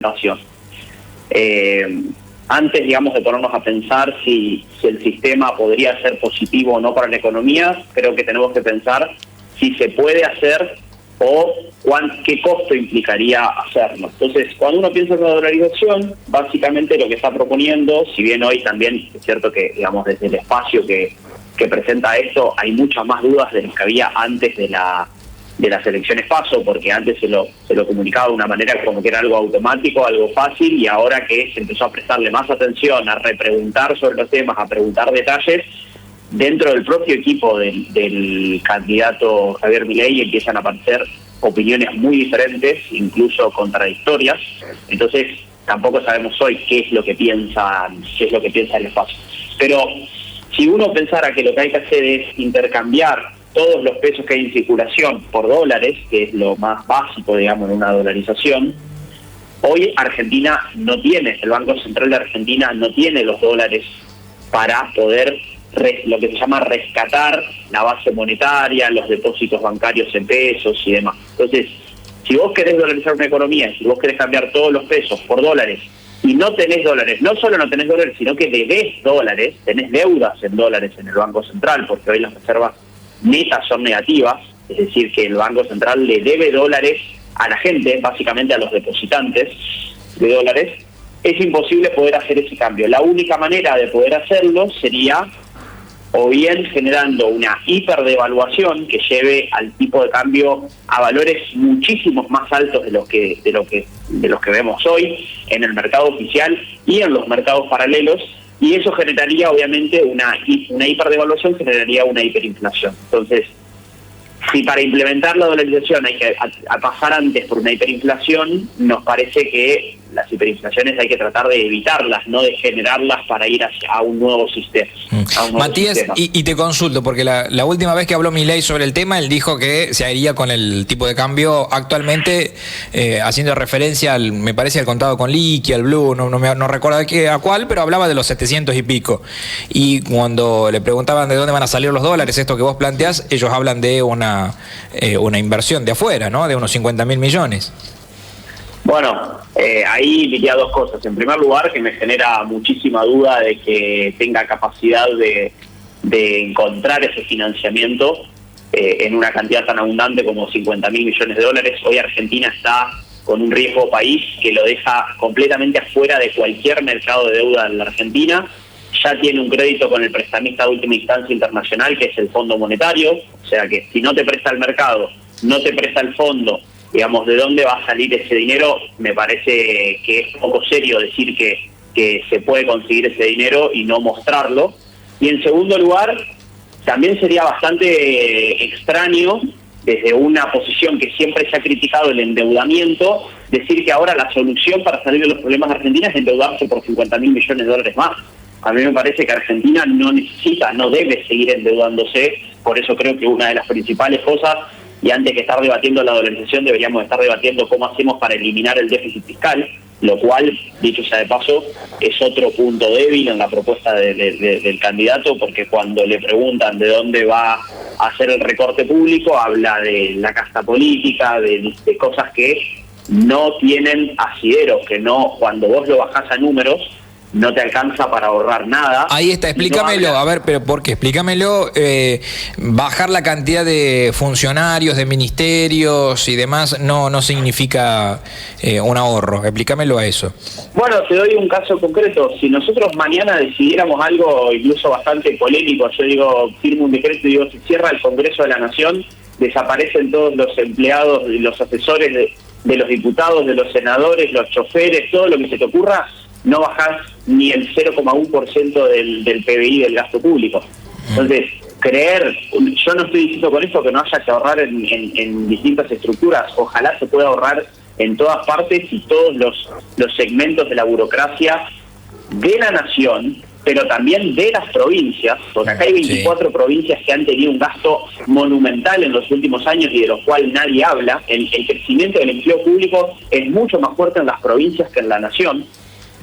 inflación. Antes, digamos, de ponernos a pensar si el sistema podría ser positivo o no para la economía, creo que tenemos que pensar si se puede hacer o qué costo implicaría hacerlo. Entonces, cuando uno piensa en la dolarización, básicamente lo que está proponiendo, si bien hoy también es cierto que, digamos, desde el espacio que presenta esto, hay muchas más dudas de las que había antes de las elecciones PASO, porque antes se lo comunicaba de una manera como que era algo automático, algo fácil, y ahora que se empezó a prestarle más atención, a repreguntar sobre los temas, a preguntar detalles, dentro del propio equipo del candidato Javier Milei empiezan a aparecer opiniones muy diferentes, incluso contradictorias. Entonces tampoco sabemos hoy qué es lo que piensa el espacio. Pero si uno pensara que lo que hay que hacer es intercambiar todos los pesos que hay en circulación por dólares, que es lo más básico, digamos, en una dolarización, hoy Argentina no tiene, el Banco Central de Argentina no tiene los dólares para poder lo que se llama rescatar la base monetaria, los depósitos bancarios en pesos y demás. Entonces, si vos querés dolarizar una economía, si vos querés cambiar todos los pesos por dólares y no tenés dólares, no solo no tenés dólares, sino que debés dólares, tenés deudas en dólares en el Banco Central, porque hoy las reservas netas son negativas, es decir, que el Banco Central le debe dólares a la gente, básicamente a los depositantes de dólares, es imposible poder hacer ese cambio. La única manera de poder hacerlo sería o bien generando una hiperdevaluación que lleve al tipo de cambio a valores muchísimos más altos de los que vemos hoy en el mercado oficial y en los mercados paralelos, y eso generaría obviamente una hiperdevaluación, generaría una hiperinflación. Entonces, si para implementar la dolarización hay que pasar antes por una hiperinflación, nos parece que las hiperinflaciones hay que tratar de evitarlas, no de generarlas para ir a un nuevo sistema. Matías, y te consulto, porque la última vez que habló Milei sobre el tema, él dijo que se iría con el tipo de cambio actualmente, haciendo referencia, me parece, al contado con liqui, al blue, no recuerdo a cuál, pero hablaba de los 700 y pico. Y cuando le preguntaban de dónde van a salir los dólares, esto que vos planteás, ellos hablan de una inversión de afuera, ¿no? De unos 50.000 millones. Bueno, ahí diría dos cosas. En primer lugar, que me genera muchísima duda de que tenga capacidad de encontrar ese financiamiento en una cantidad tan abundante como 50.000 millones de dólares. Hoy Argentina está con un riesgo país que lo deja completamente afuera de cualquier mercado de deuda en la Argentina. Ya tiene un crédito con el prestamista de última instancia internacional, que es el Fondo Monetario. O sea que si no te presta el mercado, no te presta el fondo, digamos, ¿de dónde va a salir ese dinero? Me parece que es poco serio decir que se puede conseguir ese dinero y no mostrarlo. Y en segundo lugar, también sería bastante extraño, desde una posición que siempre se ha criticado el endeudamiento, decir que ahora la solución para salir de los problemas de Argentina es endeudarse por 50.000 millones de dólares más. A mí me parece que Argentina no debe seguir endeudándose. Por eso creo que una de las principales cosas, y antes que estar debatiendo la dolarización, deberíamos estar debatiendo cómo hacemos para eliminar el déficit fiscal, lo cual, dicho sea de paso, es otro punto débil en la propuesta del candidato, porque cuando le preguntan de dónde va a hacer el recorte público, habla de la casta política, de cosas que no tienen asidero, que no, cuando vos lo bajás a números, no te alcanza para ahorrar nada. Ahí está, explícamelo, a ver, pero ¿por qué? Explícamelo, bajar la cantidad de funcionarios, de ministerios y demás no significa un ahorro, explícamelo a eso. Bueno, te doy un caso concreto. Si nosotros mañana decidiéramos algo incluso bastante polémico, yo digo, firmo un decreto y digo, se cierra el Congreso de la Nación, desaparecen todos los empleados y los asesores de los diputados, de los senadores, los choferes, todo lo que se te ocurra, no bajás ni el 0,1% del PBI del gasto público. Entonces, yo no estoy diciendo con esto que no haya que ahorrar en distintas estructuras, ojalá se pueda ahorrar en todas partes y todos los segmentos de la burocracia de la nación, pero también de las provincias, porque acá hay 24 provincias que han tenido un gasto monumental en los últimos años y de los cuales nadie habla. El crecimiento del empleo público es mucho más fuerte en las provincias que en la nación.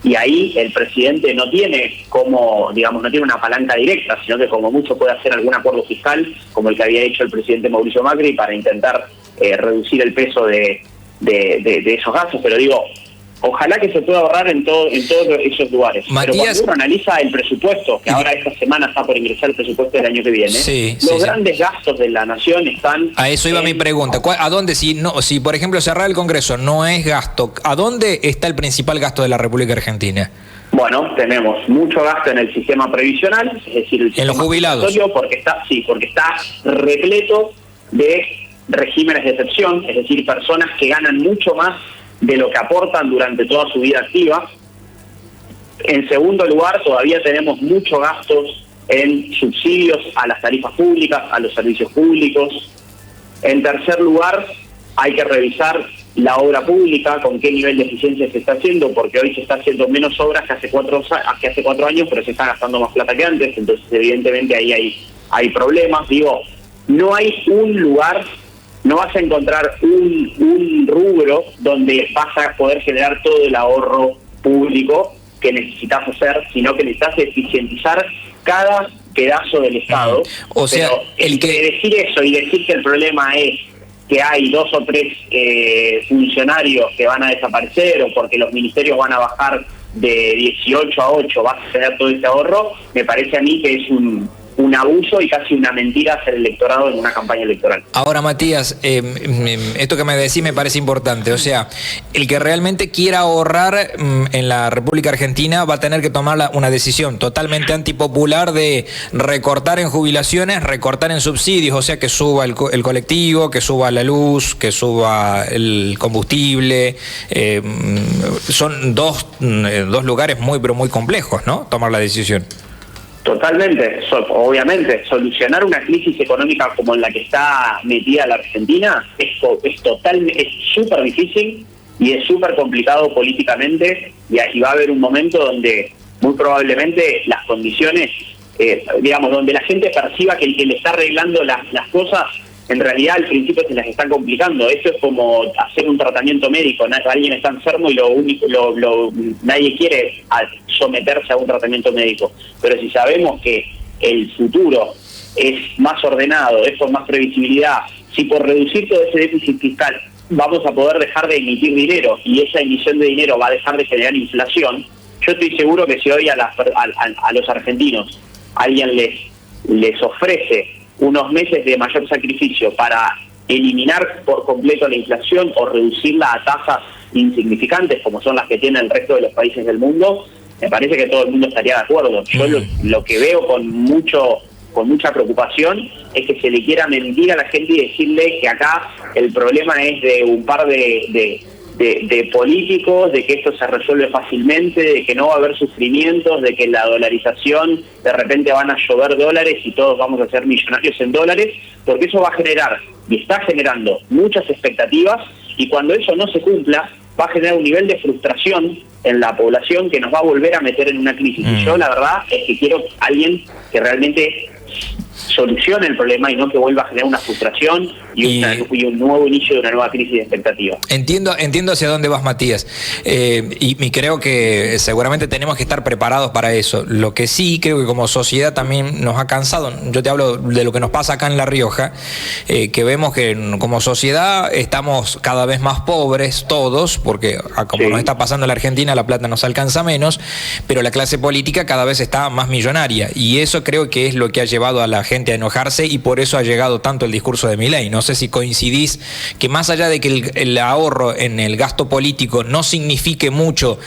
Y ahí el presidente no tiene no tiene una palanca directa, sino que como mucho puede hacer algún acuerdo fiscal, como el que había hecho el presidente Mauricio Macri, para intentar reducir el peso de esos gastos. Pero digo, Ojalá que se pueda ahorrar en todos esos lugares. Matías, pero cuando uno analiza el presupuesto, que ahora esta semana está por ingresar el presupuesto del año que viene, los grandes gastos de la nación están... A eso iba mi pregunta. ¿A dónde, si por ejemplo cerrar el Congreso no es gasto, ¿a dónde está el principal gasto de la República Argentina? Bueno, tenemos mucho gasto en el sistema previsional, es decir, el sistema en los jubilados. Porque está repleto de regímenes de excepción, es decir, personas que ganan mucho más de lo que aportan durante toda su vida activa. En segundo lugar, todavía tenemos muchos gastos en subsidios a las tarifas públicas, a los servicios públicos. En tercer lugar, hay que revisar la obra pública, con qué nivel de eficiencia se está haciendo, porque hoy se está haciendo menos obras que hace 4 años, pero se está gastando más plata que antes, entonces evidentemente ahí hay problemas. Digo, no hay un lugar, no vas a encontrar un rubro donde vas a poder generar todo el ahorro público que necesitas hacer, sino que necesitas eficientizar cada pedazo del Estado. O sea, decir eso y decir que el problema es que hay 2 o 3 funcionarios que van a desaparecer o porque los ministerios van a bajar de 18 a 8, vas a tener todo ese ahorro, me parece a mí que es un abuso y casi una mentira hacer el electorado en una campaña electoral. Ahora, Matías, esto que me decís me parece importante. O sea, el que realmente quiera ahorrar en la República Argentina va a tener que tomar una decisión totalmente antipopular de recortar en jubilaciones, recortar en subsidios, o sea, que suba el colectivo, que suba la luz, que suba el combustible. Son dos lugares muy, pero muy complejos, ¿no? Tomar la decisión. Totalmente, obviamente, solucionar una crisis económica como en la que está metida la Argentina es súper difícil y es súper complicado políticamente, y ahí va a haber un momento donde muy probablemente las condiciones, donde la gente perciba que el que le está arreglando las cosas, en realidad al principio se las está complicando. Eso es como hacer un tratamiento médico. Alguien está enfermo y nadie quiere someterse a un tratamiento médico. Pero si sabemos que el futuro es más ordenado, es con más previsibilidad, si por reducir todo ese déficit fiscal vamos a poder dejar de emitir dinero y esa emisión de dinero va a dejar de generar inflación, yo estoy seguro que si hoy a los argentinos alguien les ofrece unos meses de mayor sacrificio para eliminar por completo la inflación o reducirla a tasas insignificantes como son las que tiene el resto de los países del mundo, me parece que todo el mundo estaría de acuerdo. Yo lo que veo con mucha preocupación es que se le quiera mentir a la gente y decirle que acá el problema es de un par de políticos, de que esto se resuelve fácilmente, de que no va a haber sufrimientos, de que la dolarización, de repente van a llover dólares y todos vamos a ser millonarios en dólares, porque eso va a generar, y está generando, muchas expectativas, y cuando eso no se cumpla, va a generar un nivel de frustración en la población que nos va a volver a meter en una crisis. Y yo la verdad es que quiero alguien que realmente solucione el problema y no que vuelva a generar una frustración y un nuevo inicio de una nueva crisis de expectativa. Entiendo hacia dónde vas, Matías, y creo que seguramente tenemos que estar preparados para eso. Lo que sí creo que como sociedad también nos ha cansado. Yo te hablo de lo que nos pasa acá en La Rioja, que vemos que como sociedad estamos cada vez más pobres todos, porque como nos está pasando en la Argentina, la plata nos alcanza menos, pero la clase política cada vez está más millonaria, y eso creo que es lo que ha llevado a la gente a enojarse, y por eso ha llegado tanto el discurso de Milei. No sé si coincidís que más allá de que el ahorro en el gasto político no signifique mucho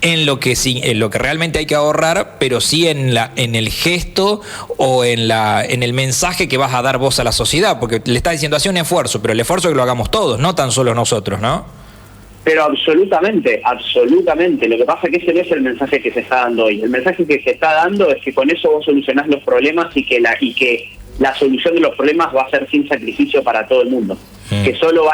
en lo que realmente hay que ahorrar, pero sí en el gesto o en el mensaje que vas a dar vos a la sociedad, porque le estás diciendo hace un esfuerzo, pero el esfuerzo es que lo hagamos todos, no tan solo nosotros, ¿no? Pero absolutamente. Lo que pasa es que ese no es el mensaje que se está dando hoy. El mensaje que se está dando es que con eso vos solucionás los problemas y que la solución de los problemas va a ser sin sacrificio para todo el mundo. Que solo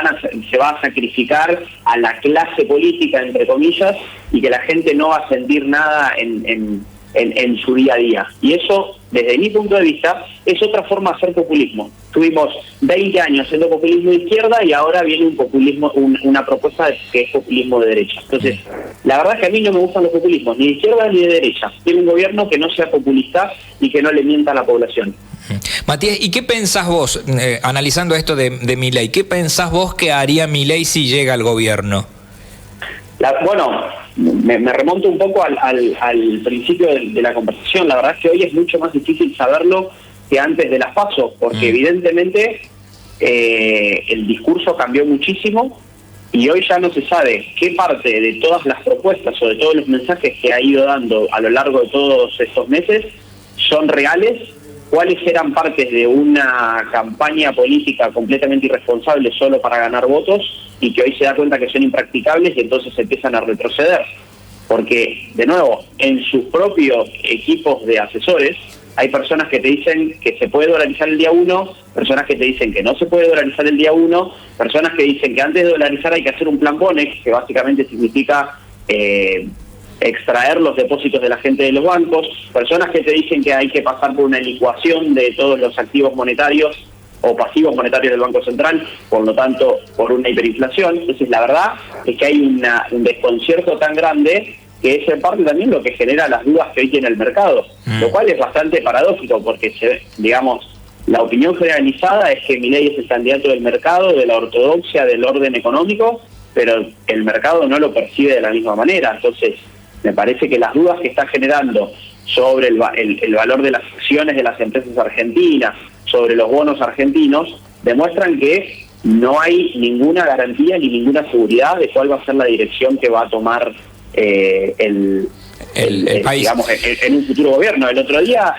se va a sacrificar a la clase política, entre comillas, y que la gente no va a sentir nada en su día a día. Y eso, desde mi punto de vista, es otra forma de hacer populismo. Tuvimos 20 años haciendo populismo de izquierda y ahora viene un populismo, una propuesta que es populismo de derecha. Entonces, la verdad es que a mí no me gustan los populismos, ni de izquierda ni de derecha. Quiero un gobierno que no sea populista y que no le mienta a la población. Matías, ¿y qué pensás vos, analizando esto de Milei, qué pensás vos que haría Milei si llega al gobierno? Bueno, me remonto un poco al principio de la conversación. La verdad es que hoy es mucho más difícil saberlo que antes de las PASO, porque evidentemente el discurso cambió muchísimo y hoy ya no se sabe qué parte de todas las propuestas o de todos los mensajes que ha ido dando a lo largo de todos estos meses son reales, cuáles eran partes de una campaña política completamente irresponsable solo para ganar votos y que hoy se da cuenta que son impracticables y entonces empiezan a retroceder. Porque, de nuevo, en sus propios equipos de asesores hay personas que te dicen que se puede dolarizar el día 1, personas que te dicen que no se puede dolarizar el día 1, personas que dicen que antes de dolarizar hay que hacer un plan Bonex, que básicamente significa extraer los depósitos de la gente de los bancos, personas que te dicen que hay que pasar por una licuación de todos los activos monetarios o pasivos monetarios del Banco Central, por lo tanto, por una hiperinflación. Entonces, la verdad es que hay un desconcierto tan grande que es en parte también lo que genera las dudas que hoy tiene el mercado, lo cual es bastante paradójico, porque, digamos, la opinión generalizada es que Milei es el candidato del mercado, de la ortodoxia, del orden económico, pero el mercado no lo percibe de la misma manera. Entonces, me parece que las dudas que está generando sobre el valor de las acciones de las empresas argentinas, sobre los bonos argentinos, demuestran que no hay ninguna garantía ni ninguna seguridad de cuál va a ser la dirección que va a tomar el país, digamos, en un futuro gobierno. El otro día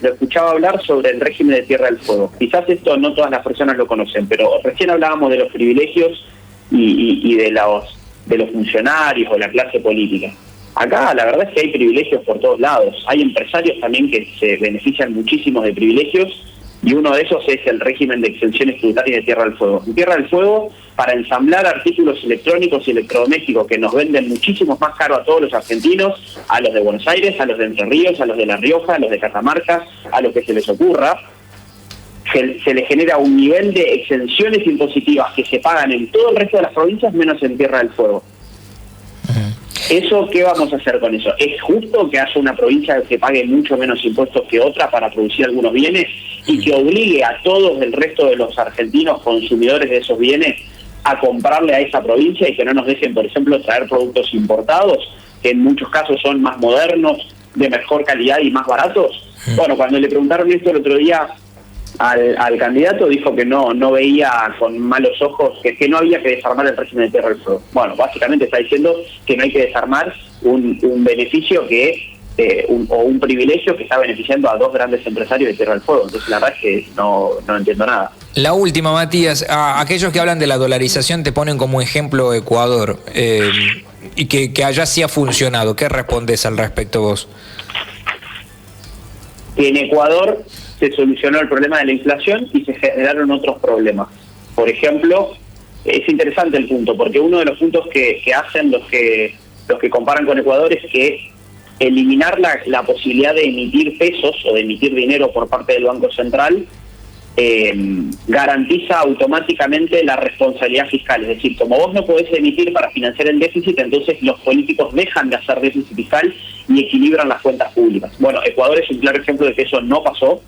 lo escuchaba hablar sobre el régimen de Tierra del Fuego. Quizás esto no todas las personas lo conocen, pero recién hablábamos de los privilegios y de los funcionarios o la clase política. Acá la verdad es que hay privilegios por todos lados. Hay empresarios también que se benefician muchísimo de privilegios y uno de esos es el régimen de exenciones tributarias de Tierra del Fuego. En Tierra del Fuego, para ensamblar artículos electrónicos y electrodomésticos que nos venden muchísimo más caro a todos los argentinos, a los de Buenos Aires, a los de Entre Ríos, a los de La Rioja, a los de Catamarca, a los que se les ocurra, se le genera un nivel de exenciones impositivas que se pagan en todo el resto de las provincias menos en Tierra del Fuego. ¿Eso qué vamos a hacer con eso? ¿Es justo que haya una provincia que pague mucho menos impuestos que otra para producir algunos bienes y que obligue a todos el resto de los argentinos consumidores de esos bienes a comprarle a esa provincia y que no nos dejen, por ejemplo, traer productos importados, que en muchos casos son más modernos, de mejor calidad y más baratos? Bueno, cuando le preguntaron esto el otro día al candidato, dijo que no veía con malos ojos, que no había que desarmar el régimen de Tierra del Fuego. Bueno, básicamente está diciendo que no hay que desarmar un beneficio o un privilegio que está beneficiando a dos grandes empresarios de Tierra del Fuego. Entonces la verdad es que no entiendo nada. La última, Matías, aquellos que hablan de la dolarización te ponen como ejemplo Ecuador, y que allá sí ha funcionado. ¿Qué respondes al respecto vos? En Ecuador se solucionó el problema de la inflación y se generaron otros problemas. Por ejemplo, es interesante el punto, porque uno de los puntos que hacen los que comparan con Ecuador es que eliminar la posibilidad de emitir pesos o de emitir dinero por parte del Banco Central garantiza automáticamente la responsabilidad fiscal. Es decir, como vos no podés emitir para financiar el déficit, entonces los políticos dejan de hacer déficit fiscal y equilibran las cuentas públicas. Bueno, Ecuador es un claro ejemplo de que eso no pasó.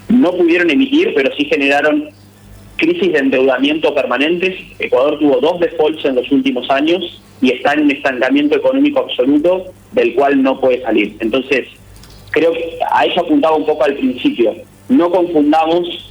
No pudieron emitir, pero sí generaron crisis de endeudamiento permanentes. Ecuador tuvo 2 defaults en los últimos años y está en un estancamiento económico absoluto del cual no puede salir. Entonces, creo que a eso apuntaba un poco al principio. No confundamos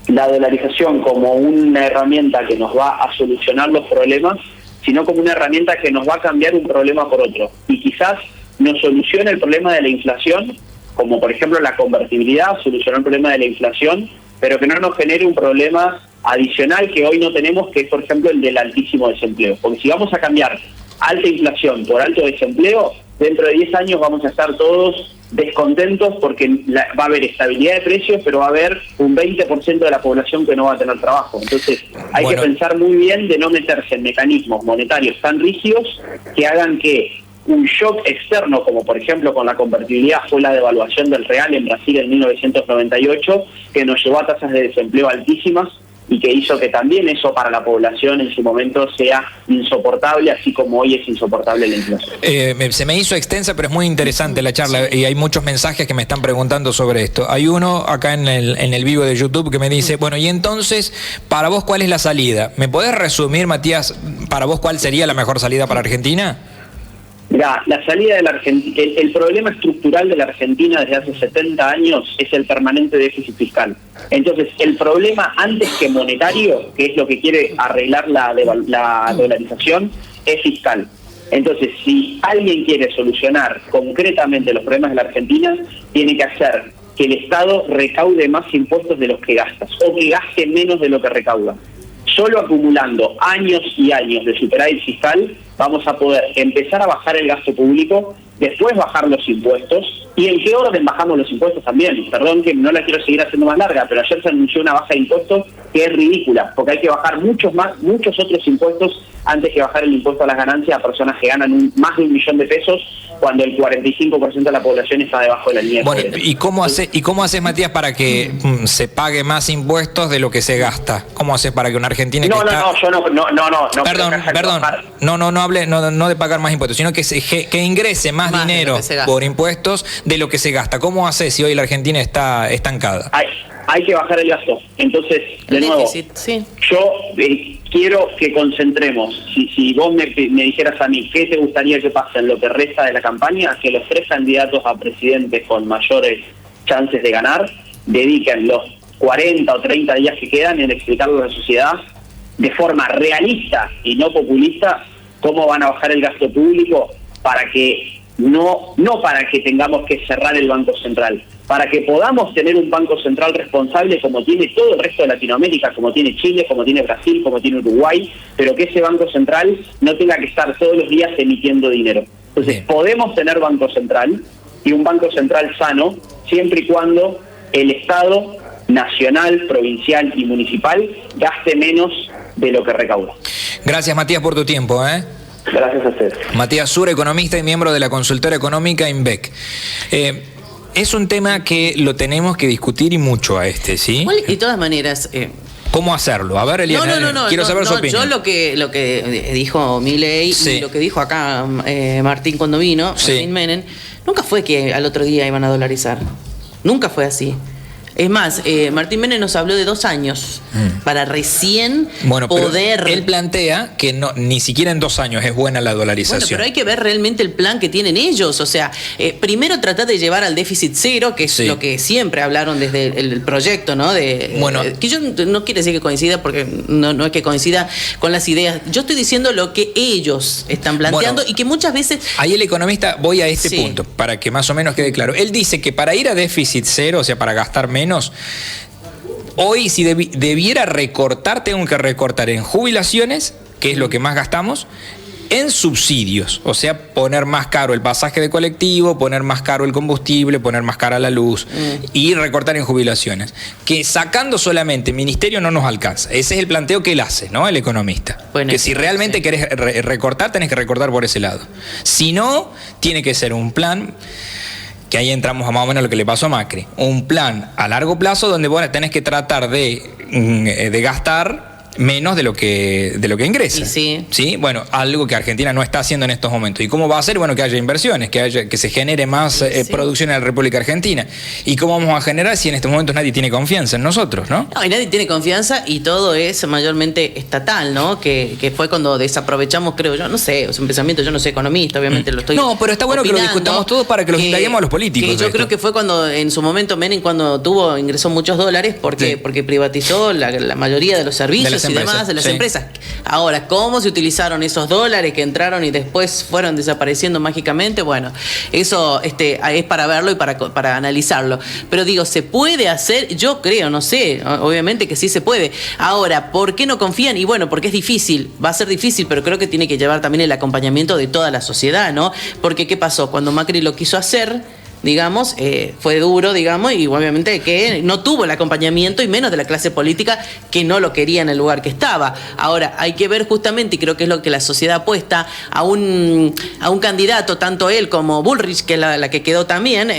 la dolarización como una herramienta que nos va a solucionar los problemas, sino como una herramienta que nos va a cambiar un problema por otro. Y quizás nos solucione el problema de la inflación, como por ejemplo la convertibilidad solucionó el problema de la inflación, pero que no nos genere un problema adicional que hoy no tenemos, que es por ejemplo el del altísimo desempleo. Porque si vamos a cambiar alta inflación por alto desempleo, dentro de 10 años vamos a estar todos descontentos porque va a haber estabilidad de precios, pero va a haber un 20% de la población que no va a tener trabajo. Entonces hay que pensar muy bien de no meterse en mecanismos monetarios tan rígidos que hagan que un shock externo, como por ejemplo con la convertibilidad fue la devaluación del real en Brasil en 1998, que nos llevó a tasas de desempleo altísimas y que hizo que también eso para la población en su momento sea insoportable, así como hoy es insoportable la inflación. Se me hizo extensa, pero es muy interesante la charla y hay muchos mensajes que me están preguntando sobre esto. Hay uno acá en el vivo de YouTube que me dice, bueno, y entonces, para vos, ¿cuál es la salida? ¿Me podés resumir, Matías, para vos cuál sería la mejor salida para Argentina? Mirá, la salida de la Argentina, el problema estructural de la Argentina desde hace 70 años es el permanente déficit fiscal. Entonces, el problema antes que monetario, que es lo que quiere arreglar la dolarización, es fiscal. Entonces, si alguien quiere solucionar concretamente los problemas de la Argentina, tiene que hacer que el Estado recaude más impuestos de los que gasta, o que gaste menos de lo que recauda. Solo acumulando años y años de superávit fiscal vamos a poder empezar a bajar el gasto público, después bajar los impuestos. ¿Y en qué orden bajamos los impuestos también? Perdón que no la quiero seguir haciendo más larga, pero ayer se anunció una baja de impuestos que es ridícula, porque hay que bajar muchos otros impuestos antes que bajar el impuesto a las ganancias a personas que ganan más de 1 millón de pesos, cuando el 45% de la población está debajo de la línea de pobreza. ¿Y cómo haces, Matías, para que se pague más impuestos de lo que se gasta? ¿Cómo haces para que una Argentina No, no de pagar más impuestos, sino que ingrese más dinero por impuestos de lo que se gasta? ¿Cómo haces si hoy la Argentina está estancada? Hay que bajar el gasto. Entonces, de nuevo, yo quiero que concentremos. Si vos me dijeras a mí qué te gustaría que pase en lo que resta de la campaña, que los 3 candidatos a presidente con mayores chances de ganar dediquen los 40 o 30 días que quedan en explicarle a la sociedad de forma realista y no populista cómo van a bajar el gasto público para que no para que tengamos que cerrar el Banco Central, para que podamos tener un Banco Central responsable como tiene todo el resto de Latinoamérica, como tiene Chile, como tiene Brasil, como tiene Uruguay, pero que ese Banco Central no tenga que estar todos los días emitiendo dinero. Entonces, podemos tener Banco Central y un Banco Central sano siempre y cuando el Estado nacional, provincial y municipal gaste menos de lo que recauda. Gracias, Matías, por tu tiempo, Gracias a ustedes. Matías Sura, economista y miembro de la consultora económica INVEC. Es un tema que lo tenemos que discutir y mucho ¿sí? De todas maneras... ¿Cómo hacerlo? A ver, Eliana, quiero saber su opinión. Yo lo que dijo Milei y lo que dijo acá Martín cuando vino, Martín Menem, nunca fue que al otro día iban a dolarizar. Nunca fue así. Es más, Martín Menem nos habló de 2 años para recién poder... Él plantea que ni siquiera en 2 años es buena la dolarización. Bueno, pero hay que ver realmente el plan que tienen ellos. O sea, primero tratar de llevar al déficit cero, que es lo que siempre hablaron desde el proyecto, ¿no? Que yo no quiero decir que coincida, porque no es que coincida con las ideas. Yo estoy diciendo lo que ellos están planteando y que muchas veces... Ahí el economista, voy a este punto, para que más o menos quede claro. Él dice que para ir a déficit cero, o sea, para gastar menos, hoy si debiera recortar, tengo que recortar en jubilaciones, que es lo que más gastamos, en subsidios, o sea, poner más caro el pasaje de colectivo, poner más caro el combustible, poner más cara la luz y recortar en jubilaciones. Que sacando solamente ministerio no nos alcanza. Ese es el planteo que él hace, ¿no? El economista. Bueno, que si realmente querés recortar, tenés que recortar por ese lado. Si no, tiene que ser un plan... que ahí entramos a más o menos lo que le pasó a Macri. Un plan a largo plazo donde vos tenés que tratar de gastar menos de lo que ingresa. Sí. Bueno, algo que Argentina no está haciendo en estos momentos. ¿Y cómo va a ser? Bueno, que haya inversiones, que se genere más producción en la República Argentina. ¿Y cómo vamos a generar si en estos momentos nadie tiene confianza en nosotros, no? No, y nadie tiene confianza y todo es mayormente estatal, ¿no? Que fue cuando desaprovechamos, creo yo, no sé, es un pensamiento, yo no soy economista, obviamente lo estoy... No, pero está bueno que lo discutamos todos para que los indaguemos a los políticos. Que yo creo que fue cuando en su momento Menem, cuando ingresó muchos dólares porque privatizó la mayoría de los servicios y demás de las empresas. Ahora, ¿cómo se utilizaron esos dólares que entraron y después fueron desapareciendo mágicamente? Bueno, eso es para verlo y para analizarlo. Pero digo, ¿se puede hacer? Yo creo, no sé, obviamente que sí se puede. Ahora, ¿por qué no confían? Y bueno, porque es difícil, va a ser difícil, pero creo que tiene que llevar también el acompañamiento de toda la sociedad, ¿no? Porque ¿qué pasó? Cuando Macri lo quiso hacer, digamos, fue duro, digamos, y obviamente que no tuvo el acompañamiento y menos de la clase política que no lo quería en el lugar que estaba. Ahora, hay que ver justamente, y creo que es lo que la sociedad apuesta, a un candidato, tanto él como Bullrich, que es la que quedó también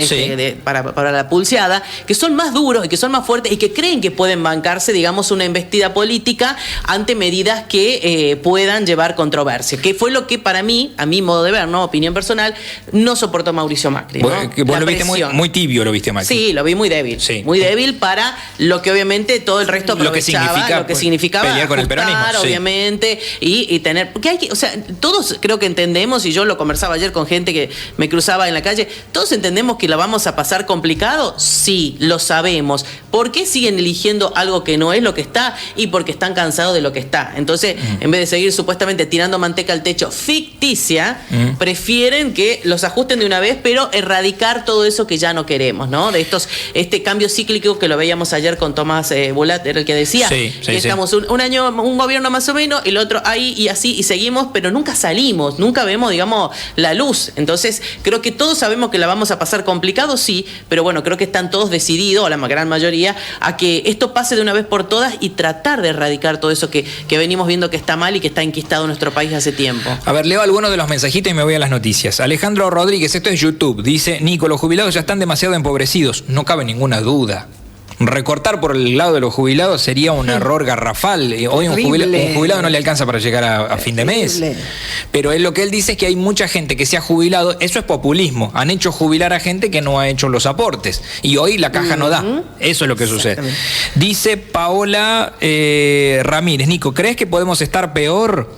para la pulseada, que son más duros y que son más fuertes y que creen que pueden bancarse, digamos, una embestida política ante medidas que puedan llevar controversia, que fue lo que para mí, a mi modo de ver, ¿no? Opinión personal, no soportó Mauricio Macri, ¿no? Vos lo viste muy tibio, lo viste Macri. Sí, lo vi muy débil. Sí. Muy débil para lo que obviamente todo el resto aprovechaba, lo que significaba pelear con el peronismo, obviamente, y tener, porque hay que, o sea, todos creo que entendemos, y yo lo conversaba ayer con gente que me cruzaba en la calle, todos entendemos que la vamos a pasar complicado, sí, lo sabemos. ¿Por qué siguen eligiendo algo que no es lo que está? Y porque están cansados de lo que está. Entonces, en vez de seguir supuestamente tirando manteca al techo ficticia, prefieren que los ajusten de una vez, pero erradicar todo eso que ya no queremos, ¿no? De este cambio cíclico que lo veíamos ayer con Tomás Bulat, era el que decía, que estamos un año, un gobierno más o menos, el otro ahí y así, y seguimos, pero nunca salimos, nunca vemos, digamos, la luz. Entonces, creo que todos sabemos que la vamos a pasar complicado, sí, pero bueno, creo que están todos decididos, o la gran mayoría, a que esto pase de una vez por todas y tratar de erradicar todo eso que venimos viendo que está mal y que está enquistado en nuestro país hace tiempo. A ver, leo algunos de los mensajitos y me voy a las noticias. Alejandro Rodríguez, esto es YouTube, dice: Nico, los jubilados ya están demasiado empobrecidos, no cabe ninguna duda. Recortar por el lado de los jubilados sería un error garrafal. Hoy un jubilado no le alcanza para llegar a fin de mes. Pero lo que él dice es que hay mucha gente que se ha jubilado. Eso es populismo. Han hecho jubilar a gente que no ha hecho los aportes. Y hoy la caja no da. Eso es lo que sucede. Dice Paola Ramírez: Nico, ¿crees que podemos estar peor?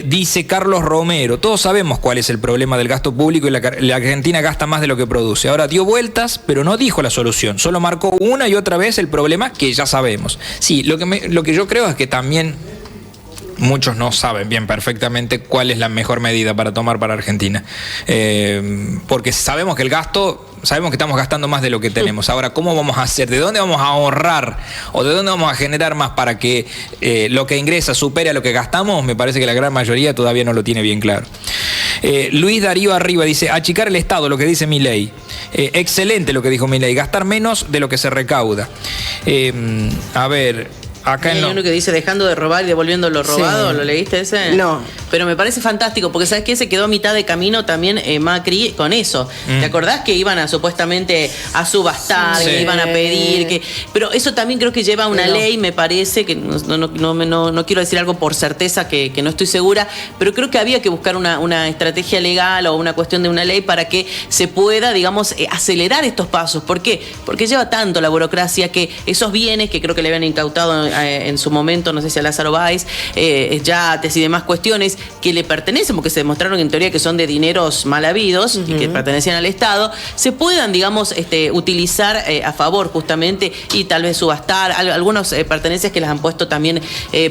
Dice Carlos Romero: todos sabemos cuál es el problema del gasto público y la Argentina gasta más de lo que produce. Ahora dio vueltas, pero no dijo la solución. Solo marcó una y otra vez el problema que ya sabemos. Sí, lo que yo creo es que también muchos no saben bien perfectamente cuál es la mejor medida para tomar para Argentina. Porque sabemos que sabemos que estamos gastando más de lo que tenemos. Ahora, ¿cómo vamos a hacer? ¿De dónde vamos a ahorrar? ¿O de dónde vamos a generar más para que lo que ingresa supere a lo que gastamos? Me parece que la gran mayoría todavía no lo tiene bien claro. Luis Darío Arriba dice: achicar el Estado, lo que dice Milei. Excelente lo que dijo Milei, gastar menos de lo que se recauda. A ver... Acá hay uno que dice dejando de robar y devolviendo lo robado. ¿Lo leíste ese? No. Pero me parece fantástico, porque ¿sabes qué? Se quedó a mitad de camino también Macri con eso. ¿Te acordás que iban a supuestamente a subastar, que iban a pedir? Pero eso también creo que lleva a una ley, me parece, que no quiero decir algo por certeza que no estoy segura, pero creo que había que buscar una estrategia legal o una cuestión de una ley para que se pueda, digamos, acelerar estos pasos. ¿Por qué? Porque lleva tanto la burocracia que esos bienes que creo que le habían incautado en su momento, no sé si a Lázaro Báez, yates y demás cuestiones que le pertenecen, porque se demostraron en teoría que son de dineros mal habidos y que pertenecían al Estado, se puedan, digamos, utilizar a favor justamente y tal vez subastar algunas pertenencias que las han puesto también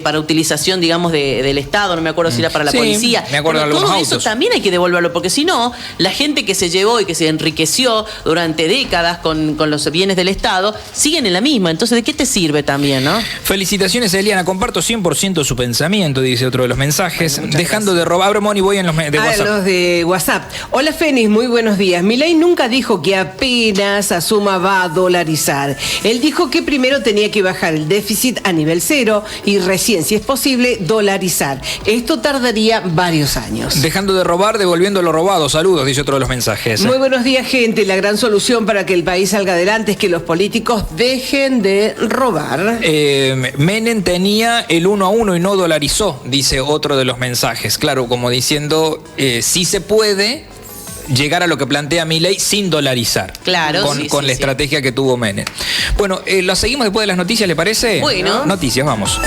para utilización, digamos, del Estado, no me acuerdo si era para la policía. Me acuerdo de algunos autos. Eso también hay que devolverlo, porque si no, la gente que se llevó y que se enriqueció durante décadas con los bienes del Estado, siguen en la misma. Entonces, ¿de qué te sirve también, no? Felicitaciones, Eliana. Comparto 100% su pensamiento, dice otro de los mensajes. Bueno, dejando de robar, Bromón, y voy en los de WhatsApp. Los de WhatsApp. Hola, Fénix, muy buenos días. Milei nunca dijo que apenas asuma va a dolarizar. Él dijo que primero tenía que bajar el déficit a nivel cero y recién, si es posible, dolarizar. Esto tardaría varios años. Dejando de robar, devolviendo lo robado. Saludos, dice otro de los mensajes. Muy buenos días, gente. La gran solución para que el país salga adelante es que los políticos dejen de robar. Menem tenía el 1 a 1 y no dolarizó, dice otro de los mensajes. Claro, como diciendo, sí se puede llegar a lo que plantea Milei sin dolarizar. Claro, con la estrategia que tuvo Menem. Bueno, lo seguimos después de las noticias, ¿le parece? Bueno. Noticias, vamos.